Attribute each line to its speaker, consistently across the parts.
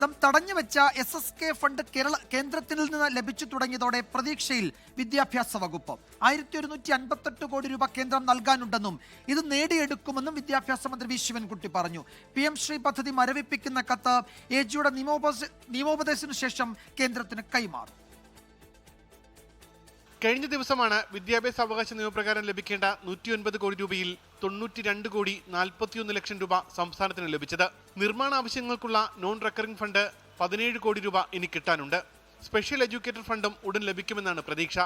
Speaker 1: തടഞ്ഞുവെച്ച SSK fund കേന്ദ്രത്തിൽ നിന്ന് ലഭിച്ചു തുടങ്ങിയതോടെ പ്രതീക്ഷയിൽ വിദ്യാഭ്യാസ വകുപ്പ് 1158 കോടി രൂപ കേന്ദ്രം നൽകാനുണ്ടെന്നും ഇത് നേടിയെടുക്കുമെന്നും വിദ്യാഭ്യാസ മന്ത്രി വി ശിവൻകുട്ടി പറഞ്ഞു. PM ശ്രീ പദ്ധതി മരവിപ്പിക്കുന്ന കത്ത് AGയുടെ നിയമോപദേശത്തിനു ശേഷം കേന്ദ്രത്തിന് കൈമാറും.
Speaker 2: കഴിഞ്ഞ ദിവസമാണ് വിദ്യാഭ്യാസ അവകാശ നിയമപ്രകാരം ലഭിക്കേണ്ട 109 കോടി രൂപയിൽ 92 കോടി 41 ലക്ഷം രൂപ സംസ്ഥാനത്തിന് ലഭിച്ചത്. നിർമ്മാണ ആവശ്യങ്ങൾക്കുള്ള നോൺ റെക്കറിംഗ് ഫണ്ട് 17 കോടി രൂപ ഇനി കിട്ടാനുണ്ട്. സ്പെഷ്യൽ എഡ്യൂക്കേറ്റർ ഫണ്ടും ഉടൻ ലഭിക്കുമെന്നാണ് പ്രതീക്ഷ.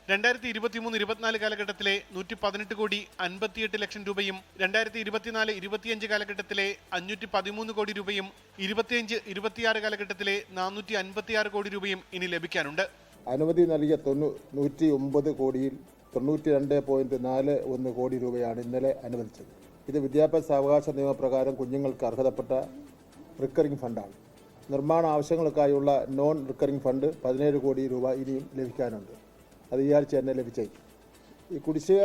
Speaker 2: 2023-24 കാലഘട്ടത്തിലെ 118 കോടി 58 ലക്ഷം രൂപയും 2024-25 കാലഘട്ടത്തിലെ 513 കോടി രൂപയും 25-26 കാലഘട്ടത്തിലെ 456 കോടി രൂപയും ഇനി ലഭിക്കാനുണ്ട്.
Speaker 3: അനുമതി നൽകിയ 109 കോടിയിൽ 92.41 കോടി രൂപയാണ് ഇന്നലെ അനുവദിച്ചത്. ഇത് വിദ്യാഭ്യാസ അവകാശ നിയമപ്രകാരം കുഞ്ഞുങ്ങൾക്ക് അർഹതപ്പെട്ട റിക്കറിംഗ് ഫണ്ടാണ്. നിർമ്മാണ ആവശ്യങ്ങൾക്കായുള്ള നോൺ റിക്കറിംഗ് ഫണ്ട് 17 കോടി രൂപ ഇനിയും ലഭിക്കാനുണ്ട്. അത് ഈ ആഴ്ച തന്നെ ലഭിച്ചേക്കും. ഈ കുടിശ്ശിക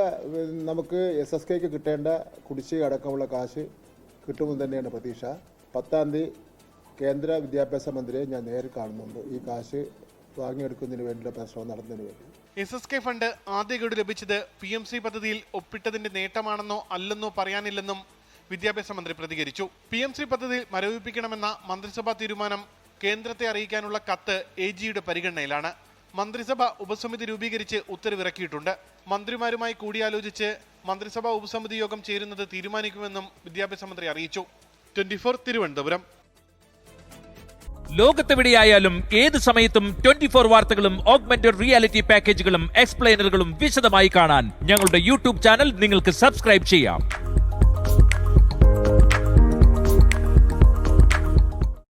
Speaker 3: നമുക്ക് SSKക്ക് കിട്ടേണ്ട കുടിശ്ശിക അടക്കമുള്ള കാശ് കിട്ടുമെന്ന് തന്നെയാണ് പ്രതീക്ഷ. 10-ാം തീയതി കേന്ദ്ര വിദ്യാഭ്യാസ മന്ത്രിയെ ഞാൻ നേരിൽ കാണുന്നുണ്ട്. ഈ കാശ് വാങ്ങിയെടുക്കുന്നതിന് വേണ്ടിയുള്ള പരിശ്രമം നടത്തുന്നതിന് വേണ്ടി.
Speaker 2: SSK ഫണ്ട് ആദ്യ ഗഡു ലഭിച്ചത് PMC പദ്ധതിയിൽ ഒപ്പിട്ടതിന്റെ നേട്ടമാണെന്നോ അല്ലെന്നോ പറയാനില്ലെന്നും വിദ്യാഭ്യാസ മന്ത്രി പ്രതികരിച്ചു. PMC പദ്ധതി മരവിപ്പിക്കണമെന്ന മന്ത്രിസഭാ തീരുമാനം കേന്ദ്രത്തെ അറിയിക്കാനുള്ള കത്ത് AGയുടെ പരിഗണനയിലാണ്. മന്ത്രിസഭ ഉപസമിതി രൂപീകരിച്ച് ഉത്തരവിറക്കിയിട്ടുണ്ട്. മന്ത്രിമാരുമായി കൂടിയാലോചിച്ച് മന്ത്രിസഭാ ഉപസമിതി യോഗം ചേരുന്നത് തീരുമാനിക്കുമെന്നും വിദ്യാഭ്യാസ മന്ത്രി അറിയിച്ചു. 24 തിരുവനന്തപുരം.
Speaker 4: ലോകത്തെവിടെയായാലും ഏത് സമയത്തും 24 വാർത്തകളും ഓഗ്മെന്റഡ് റിയാലിറ്റി പാക്കേജുകളും എക്സ്പ്ലെയിനറുകളും വിശദമായി കാണാൻ ഞങ്ങളുടെ YouTube ചാനൽ നിങ്ങൾക്ക് സബ്സ്ക്രൈബ് ചെയ്യാം.